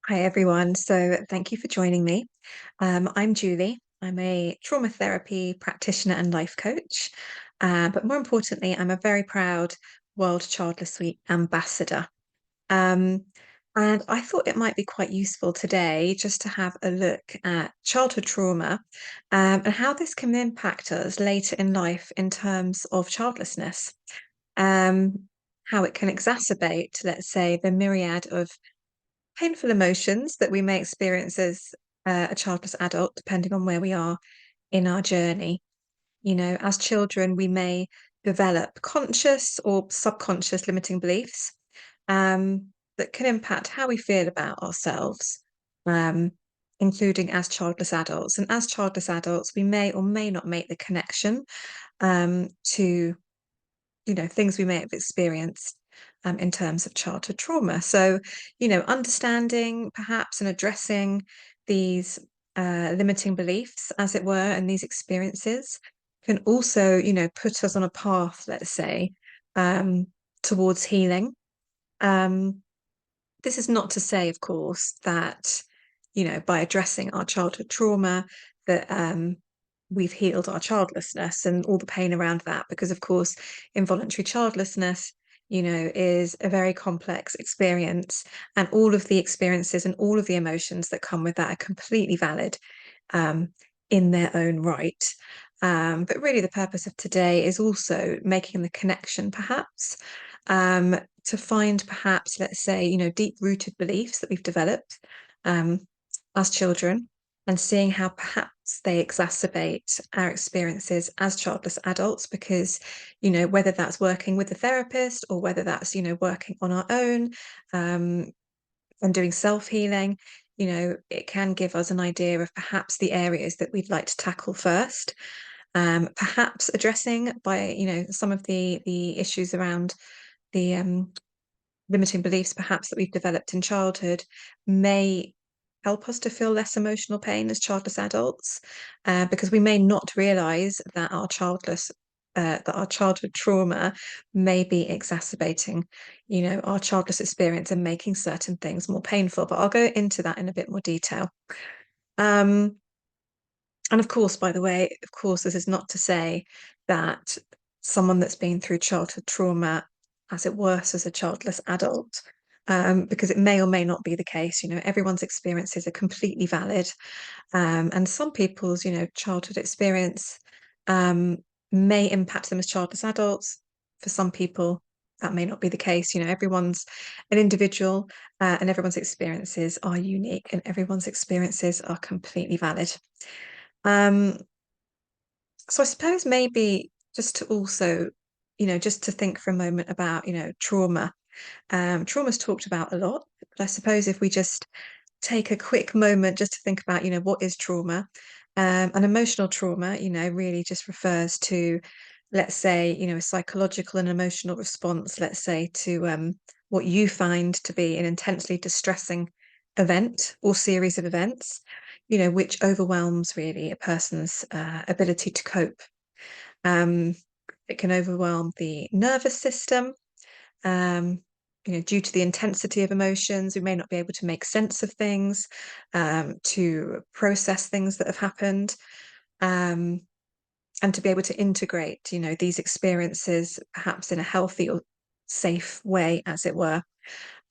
Hi, everyone. So thank you for joining me. I'm Julie. I'm a trauma therapy practitioner and life coach. But more importantly, I'm a very proud World Childless Week ambassador. Um, and I thought it might be quite useful today just to have a look at childhood trauma, and how this can impact us later in life in terms of childlessness. Um, how it can exacerbate, let's say, the myriad of painful emotions that we may experience as a childless adult, depending on where we are in our journey. As children, we may develop conscious or subconscious limiting beliefs that can impact how we feel about ourselves, um, including as childless adults. And as childless adults, we may or may not make the connection to things we may have experienced in terms of childhood trauma. So, understanding perhaps and addressing these limiting beliefs, as it were, and these experiences can also, put us on a path, let's say, um, towards healing. Um, this is not to say, of course, that, by addressing our childhood trauma, that we've healed our childlessness and all the pain around that, because, of course, involuntary childlessness, is a very complex experience, and all of the experiences and all of the emotions that come with that are completely valid um, in their own right. But really, the purpose of today is also making the connection, perhaps, to find perhaps, let's say, deep-rooted beliefs that we've developed um, as children, and seeing how perhaps they exacerbate our experiences as childless adults, because, whether that's working with a therapist or whether that's, working on our own, um, and doing self-healing, it can give us an idea of perhaps the areas that we'd like to tackle first. Perhaps addressing by, some of the issues around the limiting beliefs perhaps that we've developed in childhood may help us to feel less emotional pain as childless adults, because we may not realize that our childhood trauma may be exacerbating, our childless experience and making certain things more painful. But I'll go into that in a bit more detail. Um, and of course, by the way, of course, this is not to say that someone that's been through childhood trauma has it worse as a childless adult, because it may or may not be the case. Everyone's experiences are completely valid. And some people's, childhood experience um, may impact them as childless adults. For some people, that may not be the case. Everyone's an individual, and everyone's experiences are unique, and everyone's experiences are completely valid. Um, so I suppose maybe just to also, just to think for a moment about, trauma. Trauma's talked about a lot, but I suppose if we just take a quick moment just to think about, what is trauma? And emotional trauma, really just refers to, let's say, a psychological and emotional response, let's say, to what you find to be an intensely distressing event or series of events, which overwhelms really a person's ability to cope. Um, it can overwhelm the nervous system. Um, due to the intensity of emotions, we may not be able to make sense of things, to process things that have happened, um, and to be able to integrate, these experiences perhaps in a healthy or safe way, as it were.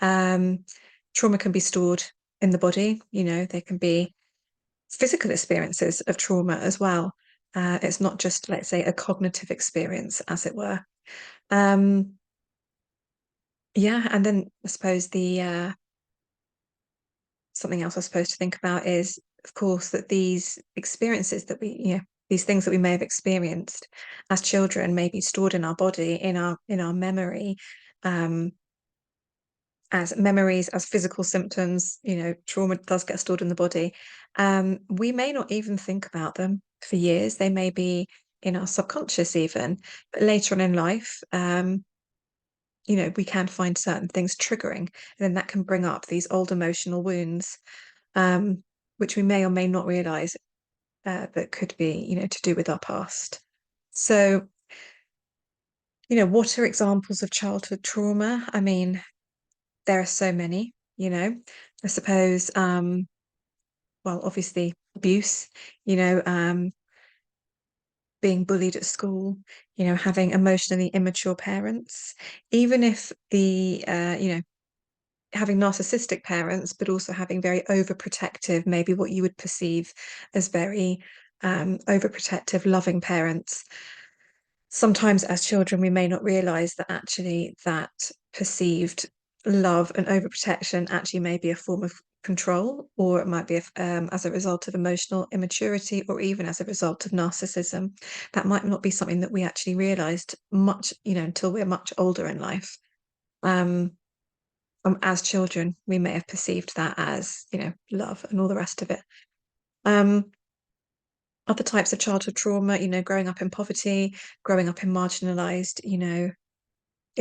Um, Trauma can be stored in the body. There can be physical experiences of trauma as well. It's not just, let's say, a cognitive experience, as it were. Um, yeah, and then I suppose the something else I suppose to think about is, of course, that these experiences that these things that we may have experienced as children may be stored in our body, in our memory, um, as memories, as physical symptoms. Trauma does get stored in the body. We may not even think about them for years. They may be in our subconscious even, but later on in life, we can find certain things triggering, and then that can bring up these old emotional wounds, um, which we may or may not realize that could be, to do with our past. So, what are examples of childhood trauma? I mean, there are so many. I suppose, well, obviously abuse, you know, being bullied at school, you know, having emotionally immature parents, even if having narcissistic parents, but also having very overprotective, maybe what you would perceive as very overprotective, loving parents. Sometimes as children, we may not realize that actually that perceived love and overprotection actually may be a form of control, or it might be as a result of emotional immaturity, or even as a result of narcissism. That might not be something that we actually realized much, until we're much older in life. Um, as children, we may have perceived that as, love and all the rest of it. Um, Other types of childhood trauma, growing up in poverty, growing up in marginalized, in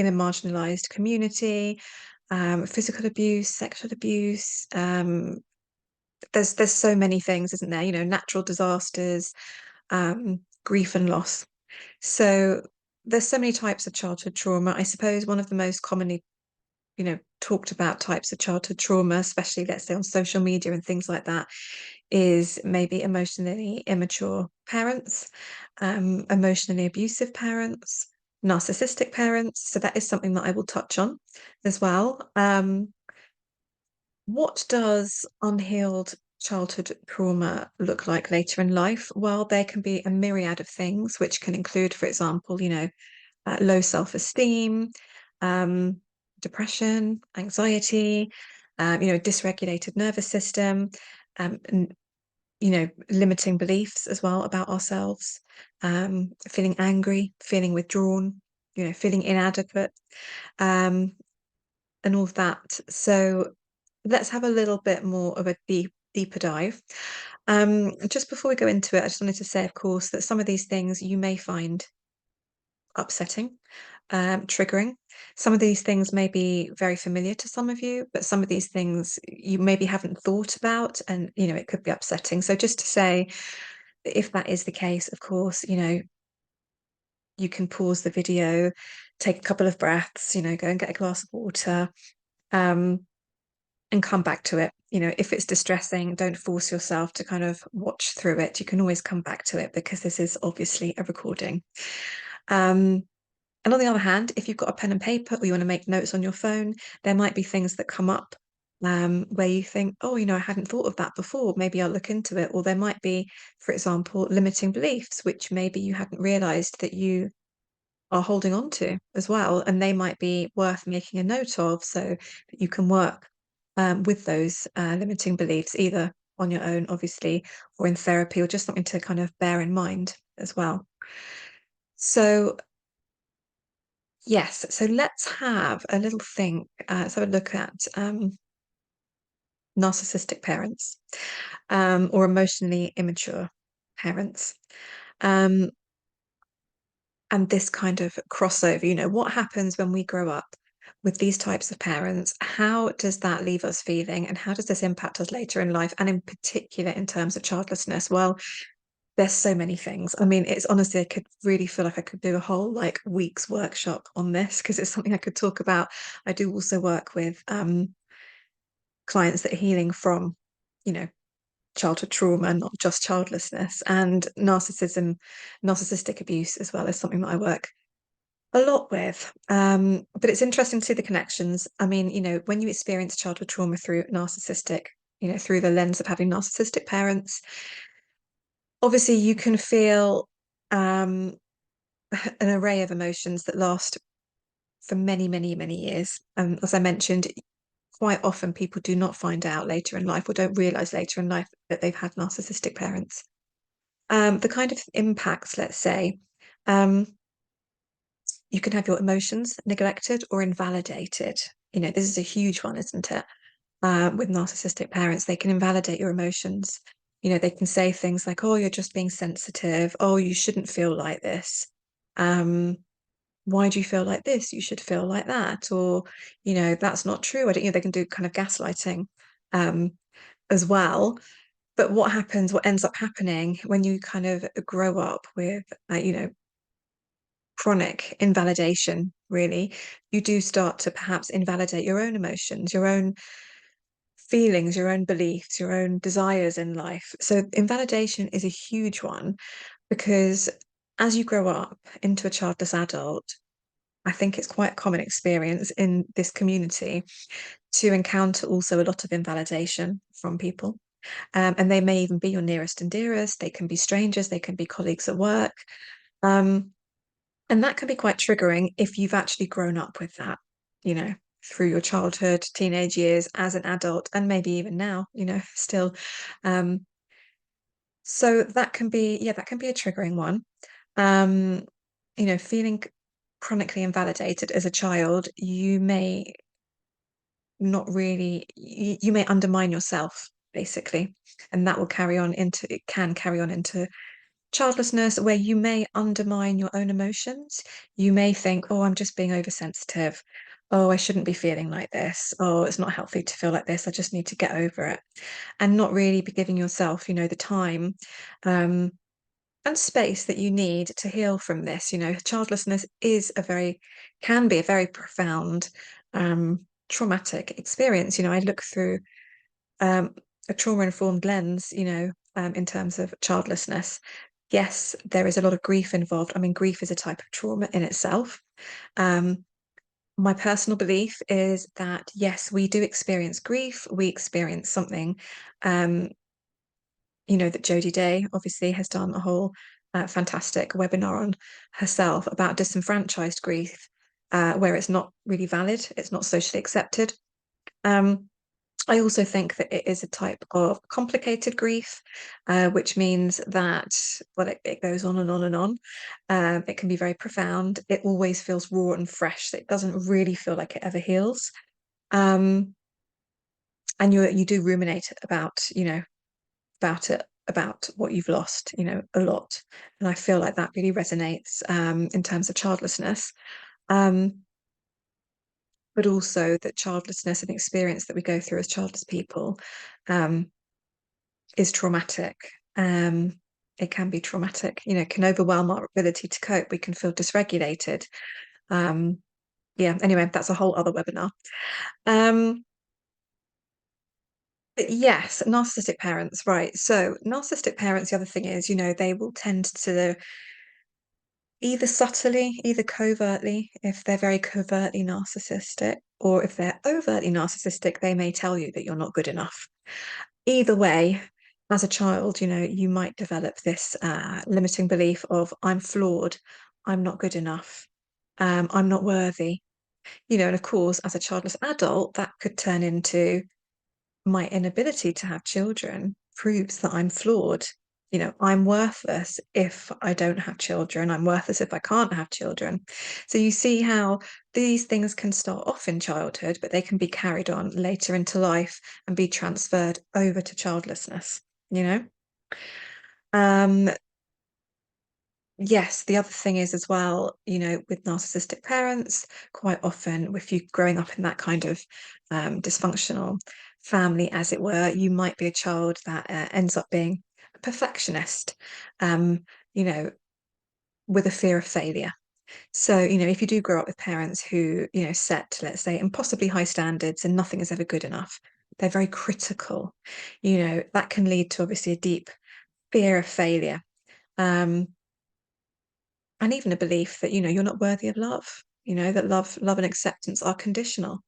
a marginalized community, physical abuse, sexual abuse. There's so many things, isn't there? Natural disasters, grief and loss. So there's so many types of childhood trauma. I suppose one of the most commonly, talked about types of childhood trauma, especially let's say on social media and things like that, is maybe emotionally immature parents, emotionally abusive parents, narcissistic parents. So that is something that I will touch on as well. What does unhealed childhood trauma look like later in life? Well, there can be a myriad of things, which can include, for example, low self-esteem, um, depression, anxiety, dysregulated nervous system, and, limiting beliefs as well about ourselves, feeling angry, feeling withdrawn, feeling inadequate, um, and all of that. So let's have a little bit more of a deeper dive. Just before we go into it, I just wanted to say, of course, that some of these things you may find upsetting, triggering. Some of these things may be very familiar to some of you, but some of these things you maybe haven't thought about, and it could be upsetting. So just to say, if that is the case, of course, you can pause the video, take a couple of breaths, go and get a glass of water, um, and come back to it. If it's distressing, don't force yourself to kind of watch through it. You can always come back to it because this is obviously a recording. And on the other hand, if you've got a pen and paper or you want to make notes on your phone, there might be things that come up where you think, oh, I hadn't thought of that before. Maybe I'll look into it. Or there might be, for example, limiting beliefs, which maybe you hadn't realized that you are holding on to as well. And they might be worth making a note of so that you can work with those limiting beliefs, either on your own, obviously, or in therapy, or just something to kind of bear in mind as well. So yes, so let's have a little think. Let's have a look at narcissistic parents, or emotionally immature parents, um, and this kind of crossover. What happens when we grow up with these types of parents? How does that leave us feeling, and how does this impact us later in life, and in particular in terms of childlessness? Well, there's so many things. I mean, it's honestly, I could really feel like I could do a whole like week's workshop on this because it's something I could talk about. I do also work with clients that are healing from, you know, childhood trauma, not just childlessness, and narcissistic abuse as well is something that I work a lot with. But it's interesting to see the connections. I mean, when you experience childhood trauma through narcissistic, through the lens of having narcissistic parents, obviously you can feel um, an array of emotions that last for many, many, many years. As I mentioned, quite often people do not find out later in life or don't realize later in life that they've had narcissistic parents. The kind of impacts, let's say, um, you can have your emotions neglected or invalidated. This is a huge one, isn't it? With narcissistic parents, they can invalidate your emotions. They can say things like, "Oh, you're just being sensitive. Oh, you shouldn't feel like this. Um, why do you feel like this? You should feel like that." Or, that's not true. I don't, they can do kind of gaslighting um, as well. But what ends up happening when you kind of grow up with, chronic invalidation, really, you do start to perhaps invalidate your own emotions, your own feelings, your own beliefs, your own desires in life. So invalidation is a huge one because as you grow up into a childless adult, I think it's quite a common experience in this community to encounter also a lot of invalidation from people. And they may even be your nearest and dearest. They can be strangers. They can be colleagues at work. Um, and that can be quite triggering if you've actually grown up with that, you know, through your childhood, teenage years, as an adult, and maybe even now, still. Um, so that can be, yeah, that can be a triggering one. Um, feeling chronically invalidated as a child, you may not really, you may undermine yourself, basically, and that will carry on into, it can carry on into childlessness, where you may undermine your own emotions. You may think, oh, I'm just being oversensitive. Oh, I shouldn't be feeling like this. Oh, it's not healthy to feel like this. I just need to get over it. And not really be giving yourself, the time um, and space that you need to heal from this. Childlessness can be a very profound, traumatic experience. I look through um, a trauma-informed lens, in terms of childlessness. Yes, there is a lot of grief involved. I mean, grief is a type of trauma in itself. Um, my personal belief is that, yes, we do experience grief. We experience something, um, that Jodie Day obviously has done a whole fantastic webinar on herself about disenfranchised grief, where it's not really valid, it's not socially accepted. I also think that it is a type of complicated grief, which means that, well, it goes on and on and on. It can be very profound. It always feels raw and fresh. It doesn't really feel like it ever heals. Um, and you do ruminate about what you've lost, a lot. And I feel like that really resonates in terms of childlessness. Um, but also that childlessness and experience that we go through as childless people um, is traumatic. It can be traumatic, can overwhelm our ability to cope. We can feel dysregulated. Yeah, anyway, that's a whole other webinar. But yes, narcissistic parents, right. So narcissistic parents, the other thing is, they will tend to either subtly, either covertly, if they're very covertly narcissistic, or if they're overtly narcissistic, they may tell you that you're not good enough. Either way, as a child, you might develop this limiting belief of I'm flawed, I'm not good enough, I'm not worthy. And of course, as a childless adult, that could turn into my inability to have children proves that I'm flawed. I'm worthless if I don't have children. I'm worthless if I can't have children. So you see how these things can start off in childhood, but they can be carried on later into life and be transferred over to childlessness, you know? Um, yes, the other thing is as well, with narcissistic parents, quite often, if you're growing up in that kind of dysfunctional family, as it were, you might be a child that ends up being a perfectionist, um, you know, with a fear of failure. So, if you do grow up with parents who, set, let's say, impossibly high standards and nothing is ever good enough, they're very critical, that can lead to obviously a deep fear of failure. Um, and even a belief that you're not worthy of love, that love and acceptance are conditional.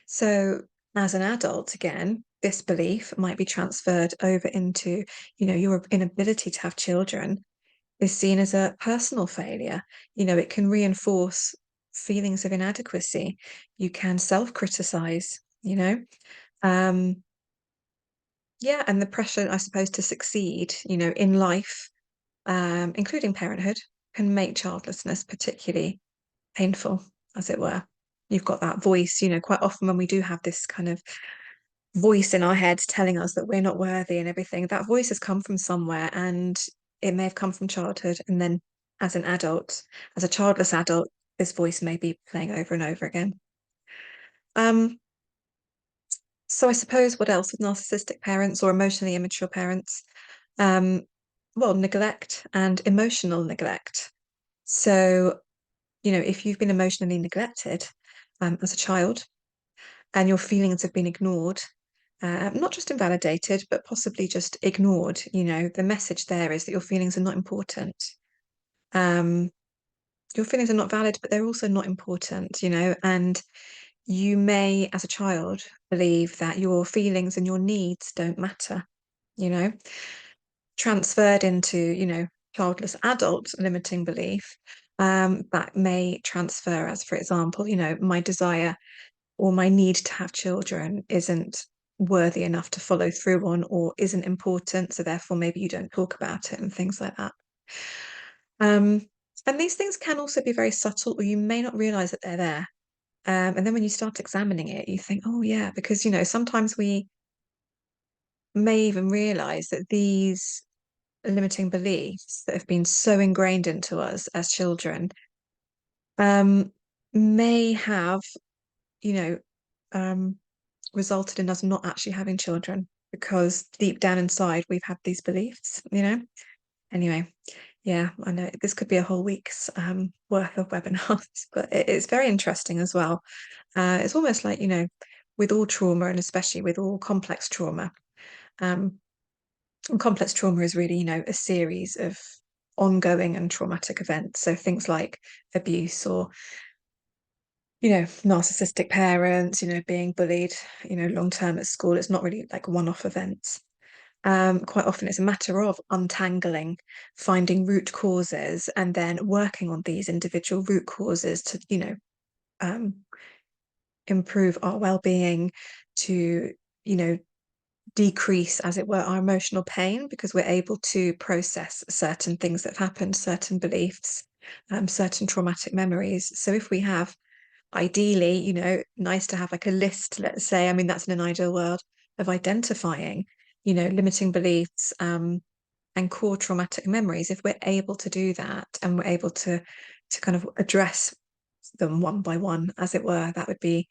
So as an adult, again, this belief might be transferred over into your inability to have children is seen as a personal failure. It can reinforce feelings of inadequacy. You can self-criticize, um yeah, and the pressure, I suppose, to succeed in life, including parenthood, can make childlessness particularly painful, as it were. You've got that voice, quite often when we do have this kind of voice in our heads telling us that we're not worthy and everything, that voice has come from somewhere and it may have come from childhood. And then as an adult, as a childless adult, this voice may be playing over and over again. Um, so I suppose what else with narcissistic parents or emotionally immature parents? Um, well, neglect and emotional neglect. So if you've been emotionally neglected as a child and your feelings have been ignored, not just invalidated, but possibly just ignored. The message there is that your feelings are not important. Um, your feelings are not valid, but they're also not important, and you may, as a child, believe that your feelings and your needs don't matter, you know, transferred into, childless adult limiting belief. That may transfer as, for example, my desire or my need to have children isn't worthy enough to follow through on or isn't important. So therefore, maybe you don't talk about it and things like that. Um, and these things can also be very subtle, or you may not realize that they're there. And then when you start examining it, you think, oh, yeah, because, sometimes we may even realize that these limiting beliefs that have been so ingrained into us as children um, may have, you know, um, resulted in us not actually having children because deep down inside we've had these beliefs. Anyway, yeah, I know this could be a whole week's worth of webinars, but it's very interesting as well. It's almost like, with all trauma and especially with all complex trauma, um, and complex trauma is really, a series of ongoing and traumatic events. So things like abuse or, narcissistic parents, being bullied, long term at school. It's not really like one-off events. Quite often it's a matter of untangling, finding root causes, and then working on these individual root causes to, um, improve our well-being, to, you know, decrease, as it were, our emotional pain because we're able to process certain things that have happened, certain beliefs, certain traumatic memories. So if we have, ideally, nice to have like a list, let's say, I mean, that's in an ideal world, of identifying, limiting beliefs, and core traumatic memories. If we're able to do that and we're able to kind of address them one by one, as it were, that would be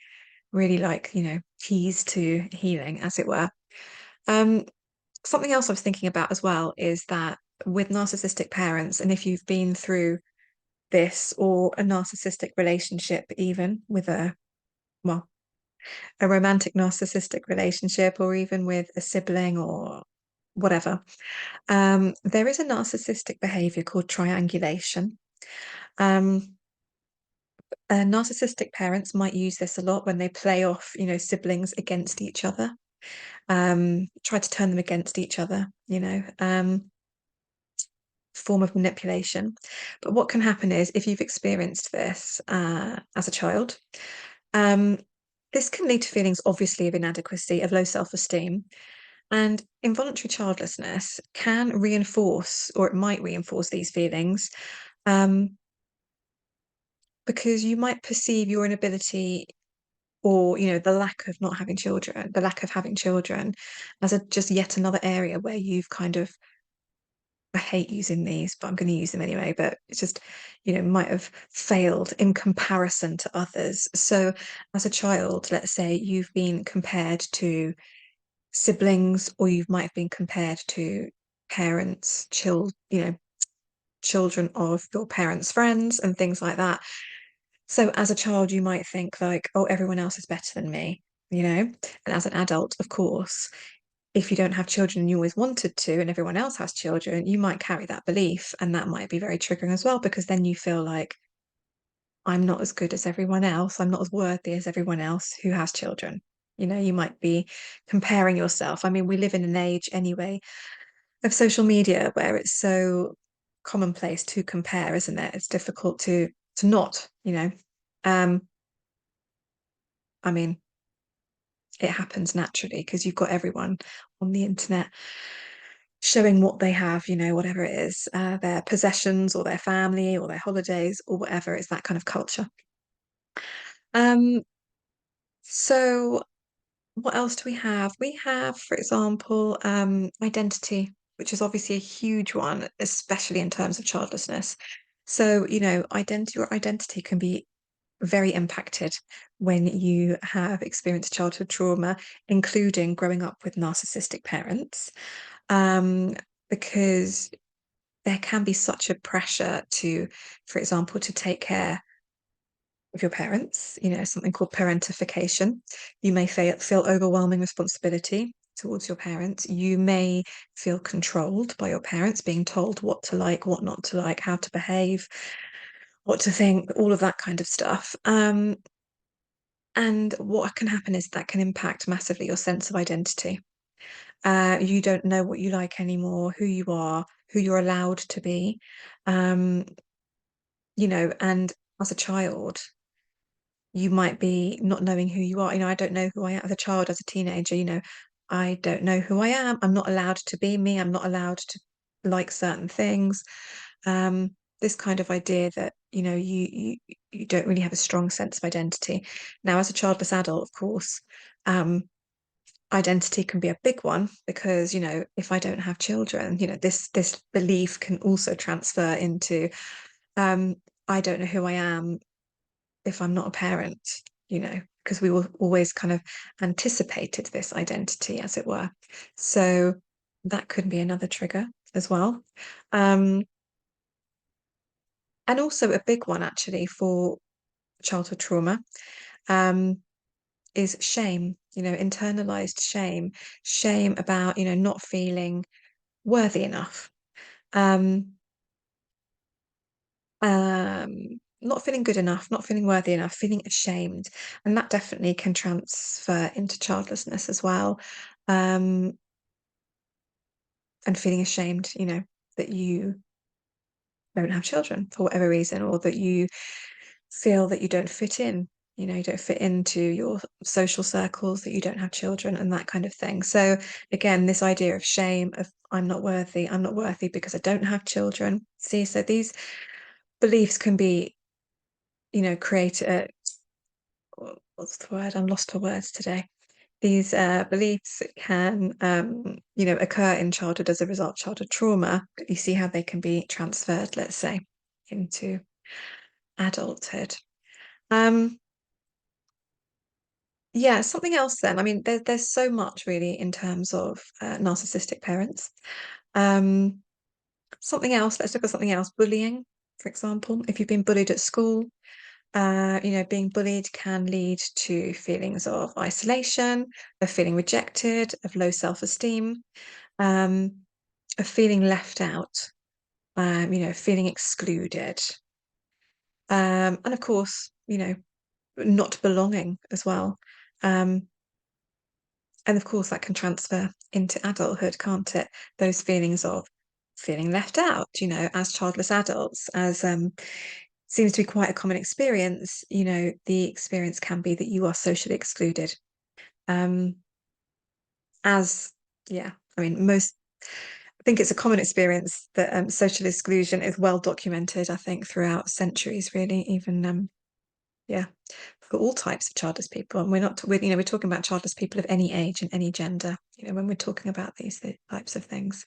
really like, keys to healing, as it were. Um, Something else I was thinking about as well is that with narcissistic parents, and if you've been through this or a narcissistic relationship, even with well, a romantic narcissistic relationship, or even with a sibling or whatever, there is a narcissistic behavior called triangulation. Um, Narcissistic parents might use this a lot when they play off, siblings against each other, try to turn them against each other, form of manipulation. But what can happen is if you've experienced this as a child, um, this can lead to feelings, obviously, of inadequacy, of low self-esteem. And involuntary childlessness can reinforce, or it might reinforce these feelings, um, because you might perceive your inability or, the lack of not having children, the lack of having children as just yet another area where you've kind of, I hate using these, but I'm going to use them anyway. But it's just, might have failed in comparison to others. So, as a child, let's say you've been compared to siblings, or you might have been compared to parents, children of your parents' friends, and things like that. So, as a child, you might think like, "Oh, everyone else is better than me," And as an adult, of course, if you don't have children and you always wanted to and everyone else has children, you might carry that belief, and that might be very triggering as well because then you feel like, I'm not as good as everyone else, I'm not as worthy as everyone else who has children. You might be comparing yourself. I mean, we live in an age anyway of social media where it's so commonplace to compare, isn't it? It's difficult to not, Um, I mean, it happens naturally because you've got everyone on the internet showing what they have, whatever it is, their possessions or their family or their holidays or whatever. It's that kind of culture. Um, so what else do we have? We have, for example, identity, which is obviously a huge one, especially in terms of childlessness. So, your identity can be very impacted when you have experienced childhood trauma, including growing up with narcissistic parents, um, because there can be such a pressure to, for example, to take care of your parents, something called parentification. You may feel overwhelming responsibility towards your parents. You may feel controlled by your parents, being told what to like, what not to like, how to behave, what to think, all of that kind of stuff. And what can happen is that can impact massively your sense of identity. You don't know what you like anymore, who you are, who you're allowed to be. Um, and as a child, you might be not knowing who you are. I don't know who I am as a child, as a teenager, I don't know who I am. I'm not allowed to be me. I'm not allowed to like certain things. This kind of idea that, you don't really have a strong sense of identity. Now, as a childless adult, of course, identity can be a big one because, if I don't have children, this belief can also transfer into, um, I don't know who I am if I'm not a parent, because we were always kind of anticipated this identity, as it were. So that could be another trigger as well. Um, and also a big one actually for childhood trauma is shame, internalized shame, shame about, not feeling worthy enough. Um, not feeling good enough, not feeling worthy enough, feeling ashamed. And that definitely can transfer into childlessness as well. Um, and feeling ashamed, that you don't have children for whatever reason, or that you feel that you don't fit in, you don't fit into your social circles, that you don't have children and that kind of thing. So again, this idea of shame, of I'm not worthy because I don't have children. See, so these beliefs can be, create what's the word? I'm lost for words today. These beliefs can, occur in childhood as a result of childhood trauma. You see how they can be transferred, let's say, into adulthood. Yeah, something else then. I mean, there's so much really in terms of narcissistic parents. Um, Something else, let's look at something else. Bullying, for example. If you've been bullied at school, being bullied can lead to feelings of isolation, of feeling rejected, of low self-esteem, um, of feeling left out, feeling excluded. And of course, not belonging as well. Um, and of course, that can transfer into adulthood, can't it? Those feelings of feeling left out, as childless adults, as seems to be quite a common experience. The experience can be that you are socially excluded. Um, as yeah, I mean, I think it's a common experience that social exclusion is well documented. I think throughout centuries, really, even yeah, for all types of childless people. And we're talking about childless people of any age and any gender. When we're talking about these types of things.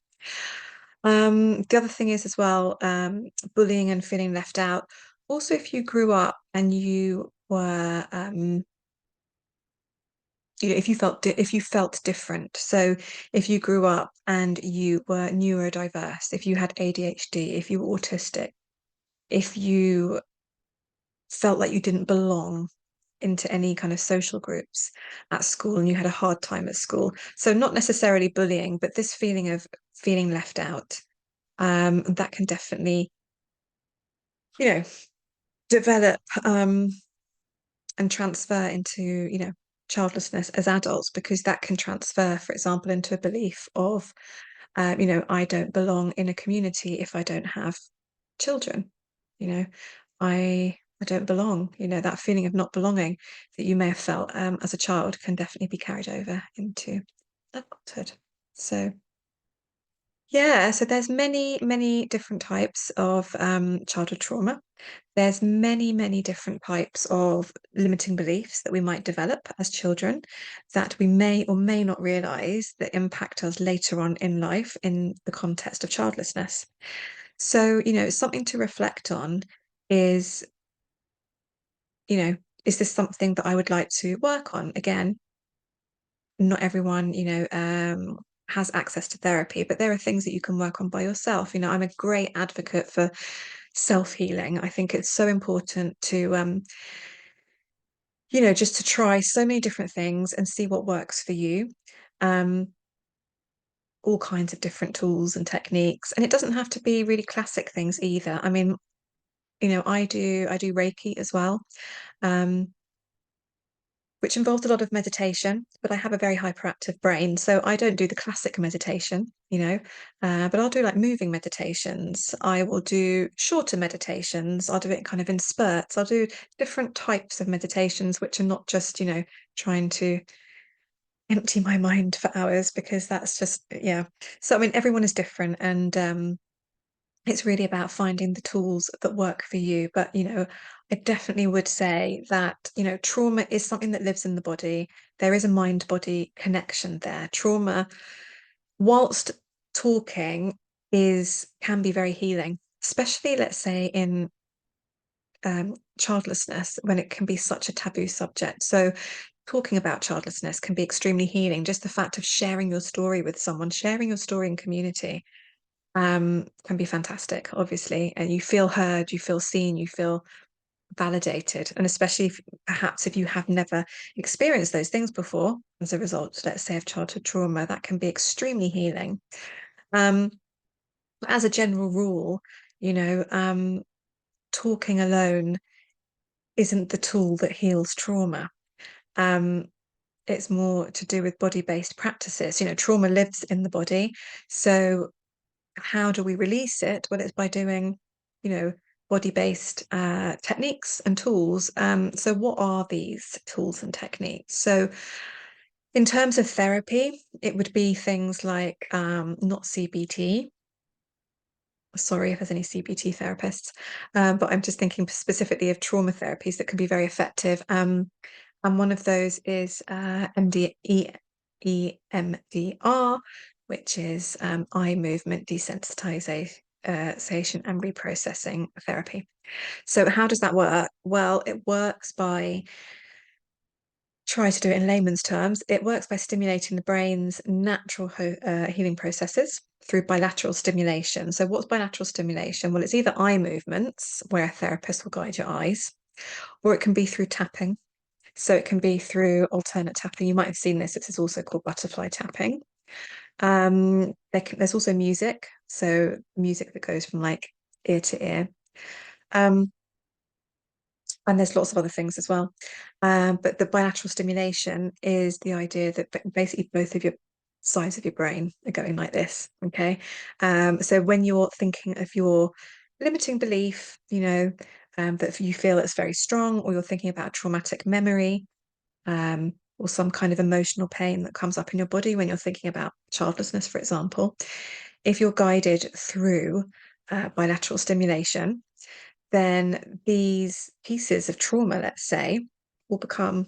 The other thing is as well, bullying and feeling left out. Also, if you grew up and you were, if you felt different. So if you grew up and you were neurodiverse, if you had ADHD, if you were autistic, if you felt like you didn't belong into any kind of social groups at school and you had a hard time at school. So not necessarily bullying, but this feeling of feeling left out, that can definitely, you know, develop and transfer into, childlessness as adults, because that can transfer, for example, into a belief of, I don't belong in a community if I don't have children. You know, I don't belong. That feeling of not belonging that you may have felt as a child can definitely be carried over into adulthood. So yeah, so there's many, many different types of childhood trauma. There's many, many different types of limiting beliefs that we might develop as children that we may or may not realize that impact us later on in life in the context of childlessness. So, something to reflect on is, you know, is this something that I would like to work on? Again, not everyone, has access to therapy, but there are things that you can work on by yourself. I'm a great advocate for self-healing. I think it's so important to just to try so many different things and see what works for you. Um, all kinds of different tools and techniques, and it doesn't have to be really classic things either. I mean, I do Reiki as well, um, which involves a lot of meditation, but I have a very hyperactive brain, so I don't do the classic meditation, but I'll do like moving meditations. I will do shorter meditations. I'll do it kind of in spurts. I'll do different types of meditations, which are not just, trying to empty my mind for hours, because that's just, yeah. So, I mean, everyone is different, and it's really about finding the tools that work for you. But, I definitely would say that, trauma is something that lives in the body. There is a mind-body connection there. Trauma, whilst talking, is can be very healing, especially, let's say, in childlessness, when it can be such a taboo subject. So talking about childlessness can be extremely healing. Just the fact of sharing your story with someone, sharing your story in community, can be fantastic, obviously. And you feel heard, you feel seen, you feel validated. And especially if perhaps if you have never experienced those things before as a result, let's say, of childhood trauma, that can be extremely healing. Um, as a general rule, talking alone isn't the tool that heals trauma. Um, it's more to do with body-based practices. Trauma lives in the body. So how do we release it? Well, it's by doing, you know, body-based techniques and tools. So what are these tools and techniques? So in terms of therapy, it would be things like not CBT. Sorry if there's any CBT therapists, but I'm just thinking specifically of trauma therapies that can be very effective. And one of those is EMDR, which is eye movement desensitization and reprocessing therapy. So how does that work? Well, it works by, try to do it in layman's terms, it works by stimulating the brain's natural healing processes through bilateral stimulation. So what's bilateral stimulation? Well, it's either eye movements, where a therapist will guide your eyes, or it can be through tapping. So it can be through alternate tapping. You might have seen this. This is also called butterfly tapping. There's also music. So music that goes from like ear to ear. Um, and there's lots of other things as well. But the bilateral stimulation is the idea that basically both of your sides of your brain are going like this. Okay. So when you're thinking of your limiting belief, that you feel it's very strong, or you're thinking about a traumatic memory, or some kind of emotional pain that comes up in your body when you're thinking about childlessness, for example, if you're guided through bilateral stimulation, then these pieces of trauma, let's say, will become.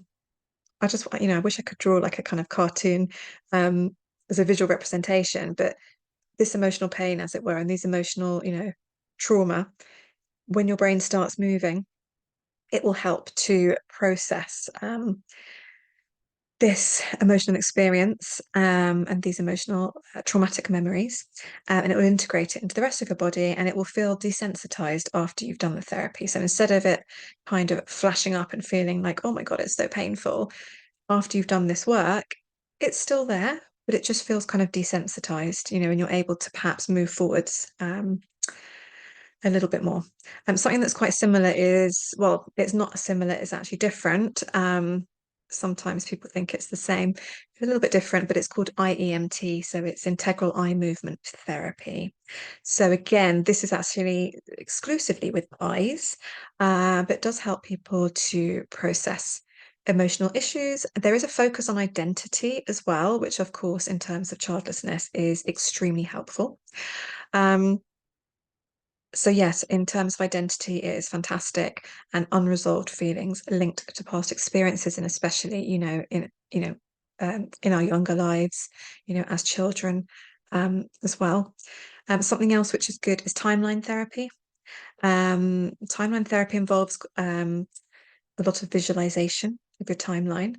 I wish I could draw like a kind of cartoon um, as a visual representation, but this emotional pain, as it were, and these emotional, trauma, when your brain starts moving, it will help to process this emotional experience and these emotional traumatic memories, and it will integrate it into the rest of your body, and it will feel desensitized after you've done the therapy. So instead of it kind of flashing up and feeling like, oh my God, it's so painful, after you've done this work, it's still there, but it just feels kind of desensitized, and you're able to perhaps move forwards a little bit more. Something that's quite similar is, well, it's not similar, it's actually different. Sometimes people think it's the same. It's a little bit different, but it's called IEMT, so it's integral eye movement therapy. So again, this is actually exclusively with eyes, but does help people to process emotional issues. There is a focus on identity as well, which of course, in terms of childlessness, is extremely helpful. So yes, in terms of identity, it is fantastic, and unresolved feelings linked to past experiences, and especially, in our younger lives, as children, as well. Something else which is good is timeline therapy. Timeline therapy involves a lot of visualization of your timeline.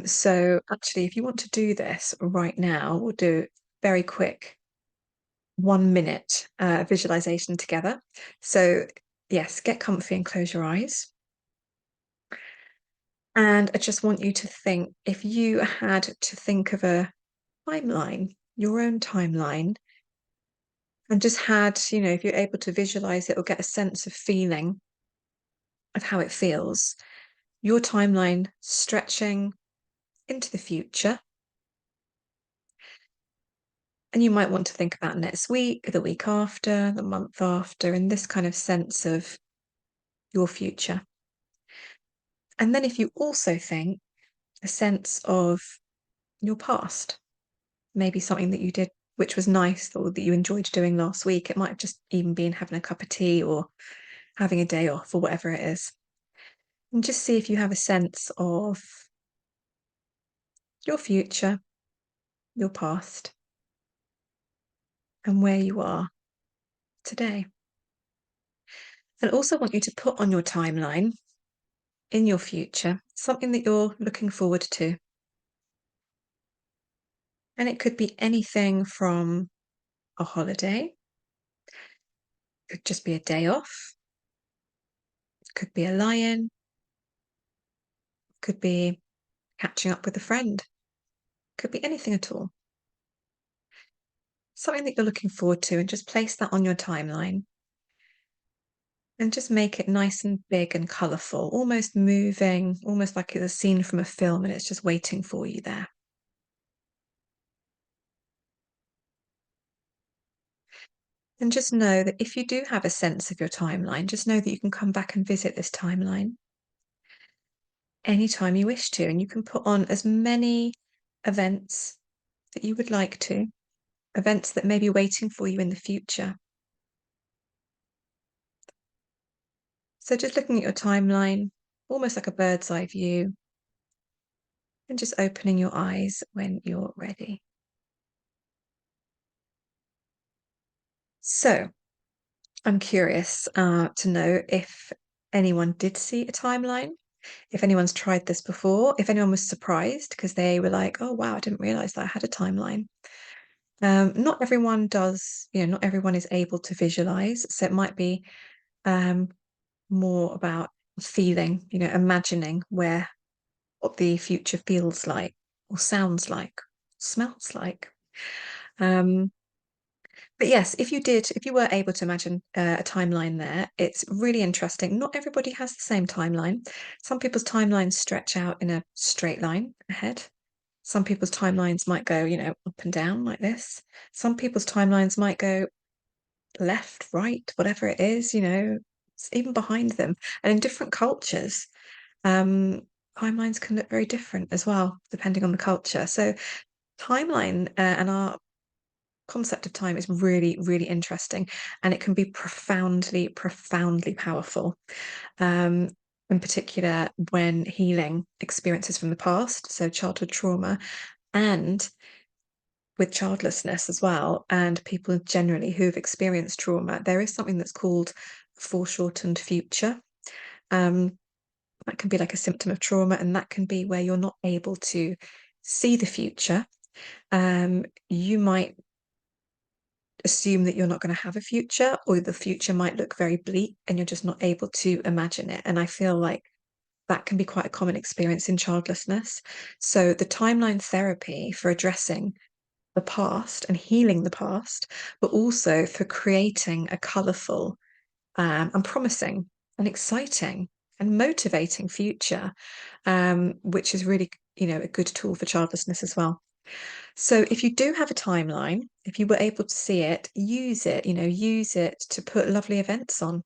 So actually, if you want to do this right now, we'll do very quick 1 minute visualization together. So yes, get comfy and close your eyes. And I just want you to think, if you had to think of a timeline, your own timeline, and just had, if you're able to visualize it or get a sense of feeling of how it feels, your timeline stretching into the future. And you might want to think about next week, the week after, the month after, in this kind of sense of your future. And then if you also think a sense of your past, maybe something that you did which was nice or that you enjoyed doing last week. It might have just even been having a cup of tea or having a day off or whatever it is. And just see if you have a sense of your future, your past, and where you are today. And also want you to put on your timeline in your future something that you're looking forward to. And it could be anything from a holiday, could just be a day off, could be a lie-in, could be catching up with a friend, could be anything at all. Something that you're looking forward to, and just place that on your timeline. And just make it nice and big and colourful, almost moving, almost like it's a scene from a film and it's just waiting for you there. And just know that if you do have a sense of your timeline, just know that you can come back and visit this timeline anytime you wish to. And you can put on as many events that you would like to, events that may be waiting for you in the future. So just looking at your timeline, almost like a bird's eye view, and just opening your eyes when you're ready. So I'm curious to know if anyone did see a timeline, if anyone's tried this before, if anyone was surprised because they were like, oh, wow, I didn't realize that I had a timeline. Not everyone does, not everyone is able to visualize. So it might be more about feeling, imagining what the future feels like or sounds like, smells like. But yes, if you were able to imagine a timeline there, it's really interesting. Not everybody has the same timeline. Some people's timelines stretch out in a straight line ahead. Some people's timelines might go, up and down like this. Some people's timelines might go left, right, whatever it is, it's even behind them. And in different cultures, timelines can look very different as well, depending on the culture. So timeline and our concept of time is really, really interesting, and it can be profoundly, profoundly powerful. In particular, when healing experiences from the past, so childhood trauma, and with childlessness as well, and people generally who've experienced trauma, there is something that's called foreshortened future. That can be like a symptom of trauma, and that can be where you're not able to see the future. You might assume that you're not going to have a future, or the future might look very bleak and you're just not able to imagine it. And I feel like that can be quite a common experience in childlessness. So the timeline therapy for addressing the past and healing the past, but also for creating a colourful and promising and exciting and motivating future, which is really, a good tool for childlessness as well. So if you do have a timeline, if you were able to see it, use it, use it to put lovely events on,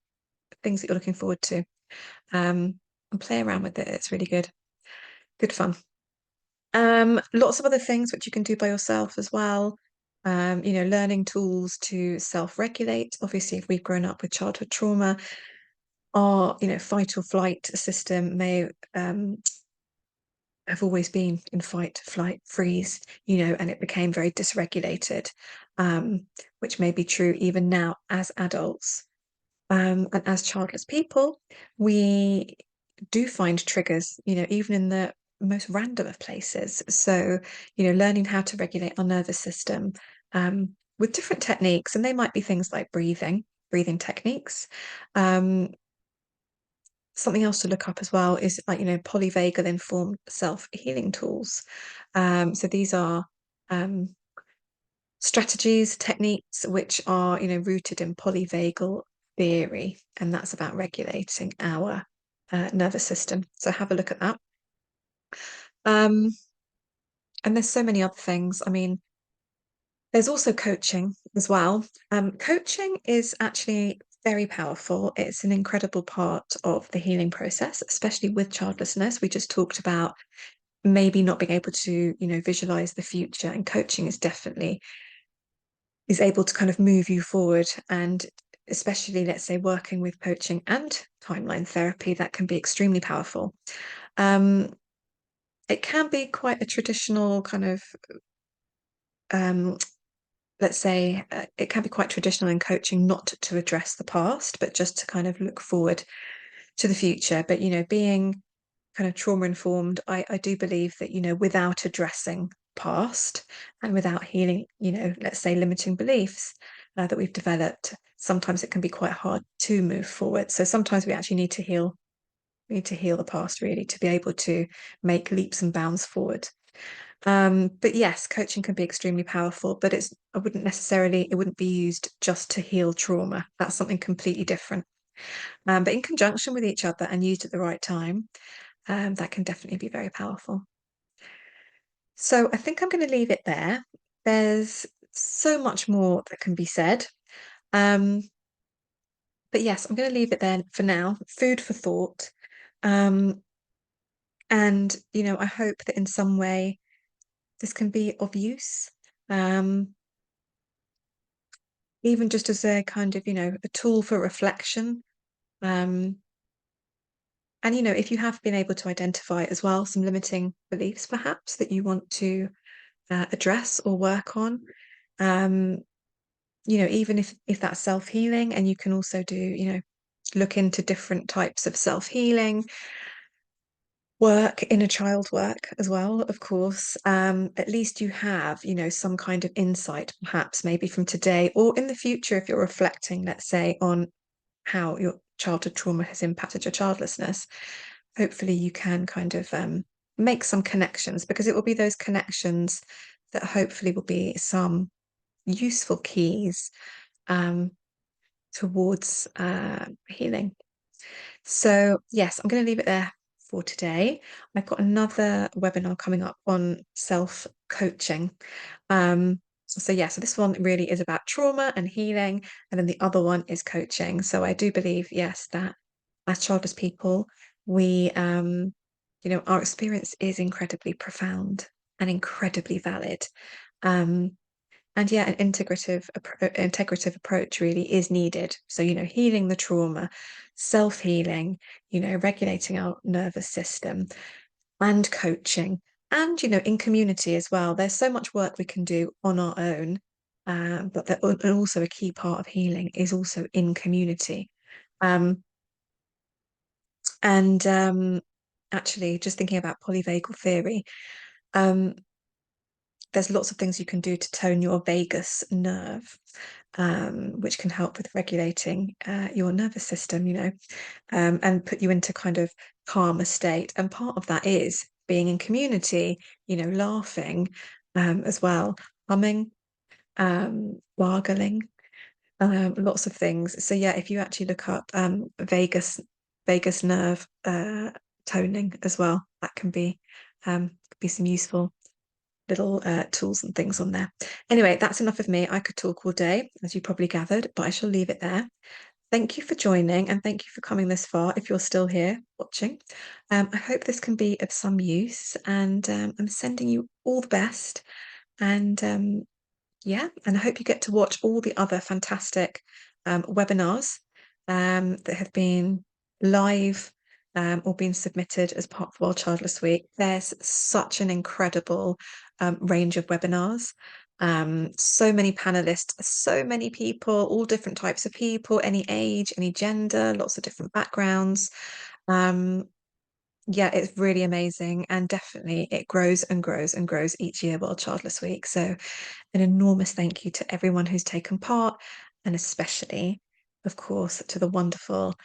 things that you're looking forward to, and play around with it. It's really good. Good fun. Lots of other things which you can do by yourself as well. Learning tools to self-regulate. Obviously, if we've grown up with childhood trauma, our, fight or flight system may have always been in fight, flight, freeze, and it became very dysregulated, which may be true even now as adults. And as childless people, we do find triggers, even in the most random of places. So, learning how to regulate our nervous system with different techniques, and they might be things like breathing techniques, Something else to look up as well is like, polyvagal informed self-healing tools. So these are strategies, techniques which are, rooted in polyvagal theory, and that's about regulating our nervous system. So have a look at that. Um, and there's so many other things. I mean, there's also coaching as well. Coaching is actually very powerful. It's an incredible part of the healing process, especially with childlessness. We just talked about maybe not being able to, visualize the future, and coaching is able to kind of move you forward. And especially, let's say, working with coaching and timeline therapy, that can be extremely powerful. Um, it can be quite a traditional kind of um, let's say, it can be quite traditional in coaching not to address the past, but just to kind of look forward to the future. But, being kind of trauma informed, I do believe that, without addressing past and without healing, let's say limiting beliefs that we've developed, sometimes it can be quite hard to move forward. So sometimes we actually need to heal. We need to heal the past really to be able to make leaps and bounds forward. But yes, coaching can be extremely powerful, but it wouldn't be used just to heal trauma. That's something completely different. But in conjunction with each other and used at the right time, that can definitely be very powerful. So I think I'm going to leave it there. There's so much more that can be said. Um, but yes, I'm going to leave it there for now. Food for thought. Um, and, I hope that in some way this can be of use. Um, even just as a kind of, a tool for reflection. Um, and, if you have been able to identify as well some limiting beliefs, perhaps that you want to address or work on, um, even if that's self-healing, and you can also do, look into different types of self-healing work, inner child work as well, of course. At least you have, some kind of insight, perhaps maybe from today or in the future, if you're reflecting, let's say, on how your childhood trauma has impacted your childlessness. Hopefully you can kind of make some connections, because it will be those connections that hopefully will be some useful keys um, towards healing. So yes, I'm going to leave it there for today. I've got another webinar coming up on self-coaching. So this one really is about trauma and healing, and then the other one is coaching. So I do believe, yes, that as childless people, we, our experience is incredibly profound and incredibly valid. Um, and yeah, an integrative approach really is needed. So, healing the trauma, self-healing, regulating our nervous system, and coaching, and, in community as well. There's so much work we can do on our own, but and also a key part of healing is also in community. Um, and actually, just thinking about polyvagal theory, um, there's lots of things you can do to tone your vagus nerve, which can help with regulating your nervous system, and put you into kind of calmer state. And part of that is being in community, laughing as well, humming, gargling, lots of things. So yeah, if you actually look up vagus nerve toning as well, that can be some useful little tools and things on there. Anyway, that's enough of me. I could talk all day, as you probably gathered, but I shall leave it there. Thank you for joining, and thank you for coming this far if you're still here watching. I hope this can be of some use, and I'm sending you all the best. And yeah, and I hope you get to watch all the other fantastic webinars that have been live or been submitted as part of World Childless Week. There's such an incredible range of webinars. So many panelists, so many people, all different types of people, any age, any gender, lots of different backgrounds. Um, yeah, it's really amazing, and definitely it grows and grows and grows each year, World Childless Week. So an enormous thank you to everyone who's taken part, and especially, of course, to the wonderful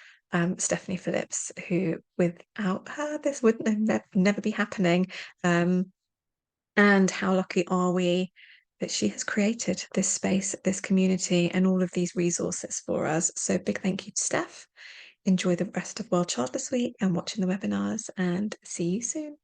Stephanie Phillips, who without her, this would never be happening. And how lucky are we that she has created this space, this community, and all of these resources for us. So big thank you to Steph. Enjoy the rest of World Childless Week and watching the webinars, and see you soon.